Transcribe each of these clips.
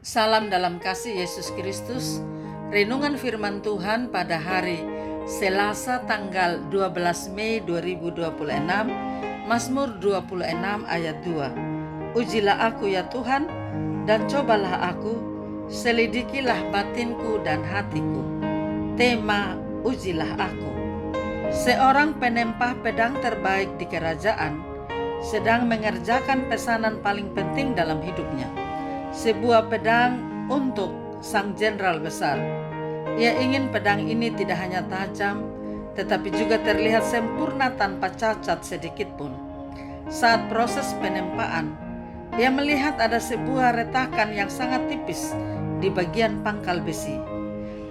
Salam dalam kasih Yesus Kristus. Renungan firman Tuhan pada hari Selasa tanggal 12 Mei 2026, Mazmur 26 ayat 2. Ujilah aku ya Tuhan, dan cobalah aku, selidikilah batinku dan hatiku. Tema ujilah aku. Seorang penempah pedang terbaik di kerajaan sedang mengerjakan pesanan paling penting dalam hidupnya. Sebuah pedang untuk sang jenderal besar. Ia ingin pedang ini tidak hanya tajam, tetapi juga terlihat sempurna tanpa cacat sedikit pun. Saat proses penempaan, ia melihat ada sebuah retakan yang sangat tipis di bagian pangkal besi.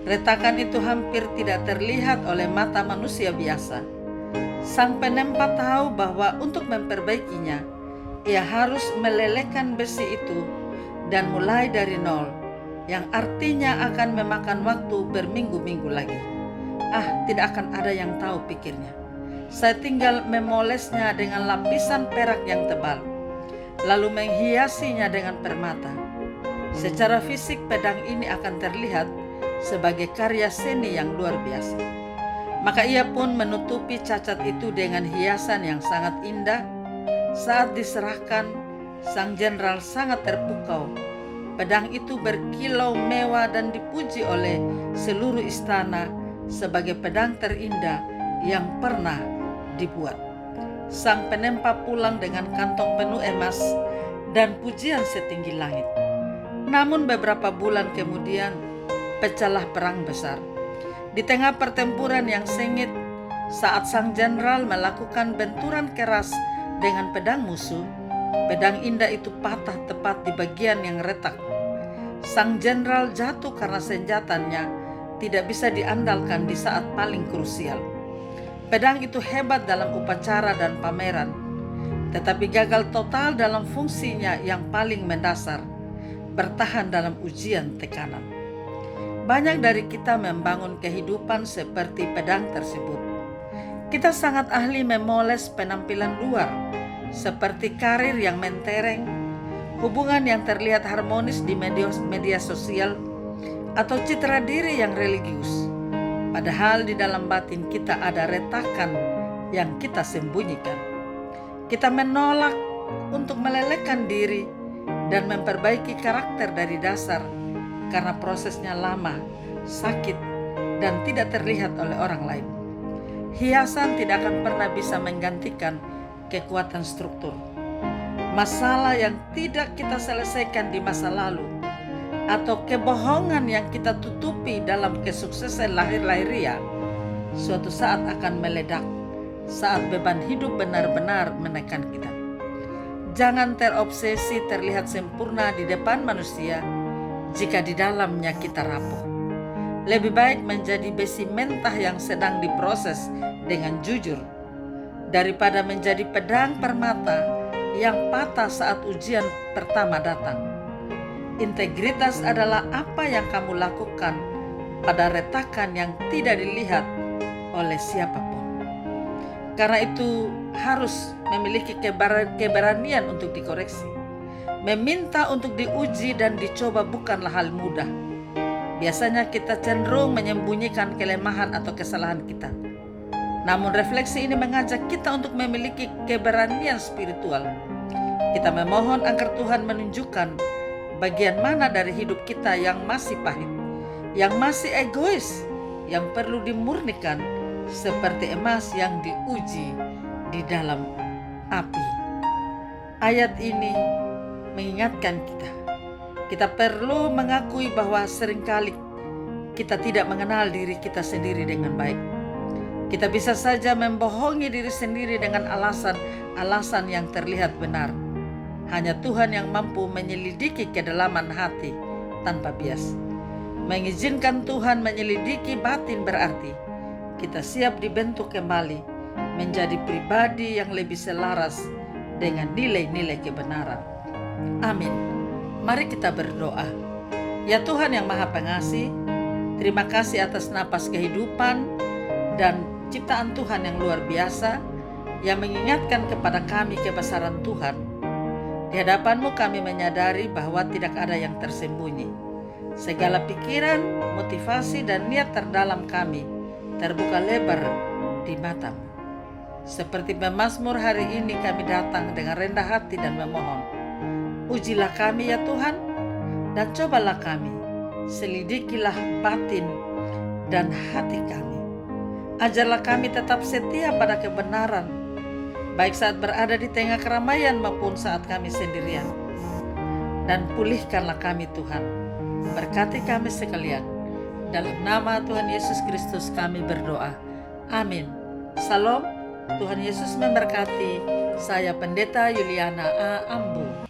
Retakan itu hampir tidak terlihat oleh mata manusia biasa. Sang penempa tahu bahwa untuk memperbaikinya, ia harus melelehkan besi itu dan mulai dari nol, yang artinya akan memakan waktu berminggu-minggu lagi. Tidak akan ada yang tahu, pikirnya. Saya tinggal memolesnya dengan lapisan perak yang tebal, lalu menghiasinya dengan permata. Secara fisik pedang ini akan terlihat sebagai karya seni yang luar biasa. Maka ia pun menutupi cacat itu dengan hiasan yang sangat indah. Saat diserahkan, sang jenderal sangat terpukau. Pedang itu berkilau mewah dan dipuji oleh seluruh istana sebagai pedang terindah yang pernah dibuat. Sang penempa pulang dengan kantong penuh emas dan pujian setinggi langit. Namun beberapa bulan kemudian pecahlah perang besar. Di tengah pertempuran yang sengit, saat sang jenderal melakukan benturan keras dengan pedang musuh, pedang indah itu patah tepat di bagian yang retak. Sang jenderal jatuh karena senjatanya tidak bisa diandalkan di saat paling krusial. Pedang itu hebat dalam upacara dan pameran, tetapi gagal total dalam fungsinya yang paling mendasar, bertahan dalam ujian tekanan. Banyak dari kita membangun kehidupan seperti pedang tersebut. Kita sangat ahli memoles penampilan luar, seperti karir yang mentereng, hubungan yang terlihat harmonis di media sosial, atau citra diri yang religius. Padahal di dalam batin kita ada retakan yang kita sembunyikan. Kita menolak untuk melelehkan diri dan memperbaiki karakter dari dasar, karena prosesnya lama, sakit, dan tidak terlihat oleh orang lain. Hiasan tidak akan pernah bisa menggantikan kekuatan struktur. Masalah yang tidak kita selesaikan di masa lalu, atau kebohongan yang kita tutupi dalam kesuksesan lahir-lahiriah, suatu saat akan meledak saat beban hidup benar-benar menekan kita. Jangan terobsesi terlihat sempurna di depan manusia jika di dalamnya kita rapuh. Lebih baik menjadi besi mentah yang sedang diproses dengan jujur, daripada menjadi pedang permata yang patah saat ujian pertama datang. Integritas adalah apa yang kamu lakukan pada retakan yang tidak dilihat oleh siapapun. Karena itu harus memiliki keberanian untuk dikoreksi. Meminta untuk diuji dan dicoba bukanlah hal mudah. Biasanya kita cenderung menyembunyikan kelemahan atau kesalahan kita. Namun refleksi ini mengajak kita untuk memiliki keberanian spiritual. Kita memohon agar Tuhan menunjukkan bagian mana dari hidup kita yang masih pahit, yang masih egois, yang perlu dimurnikan seperti emas yang diuji di dalam api. Ayat ini mengingatkan kita perlu mengakui bahwa seringkali kita tidak mengenal diri kita sendiri dengan baik. Kita bisa saja membohongi diri sendiri dengan alasan yang terlihat benar. Hanya Tuhan yang mampu menyelidiki kedalaman hati tanpa bias. Mengizinkan Tuhan menyelidiki batin berarti kita siap dibentuk kembali menjadi pribadi yang lebih selaras dengan nilai-nilai kebenaran. Amin. Mari kita berdoa. Ya Tuhan yang Maha Pengasih, terima kasih atas napas kehidupan dan ciptaan Tuhan yang luar biasa yang mengingatkan kepada kami kebesaran Tuhan. Di hadapan-Mu kami menyadari bahwa tidak ada yang tersembunyi. Segala pikiran, motivasi, dan niat terdalam kami terbuka lebar di mata-Mu. Seperti pemazmur hari ini kami datang dengan rendah hati dan memohon. Ujilah kami ya Tuhan, dan cobalah kami. Selidikilah batin dan hati kami. Ajarlah kami tetap setia pada kebenaran, baik saat berada di tengah keramaian maupun saat kami sendirian. Dan pulihkanlah kami Tuhan. Berkati kami sekalian. Dalam nama Tuhan Yesus Kristus kami berdoa. Amin. Salam. Tuhan Yesus memberkati. Saya Pendeta Yuliana A. Ambu.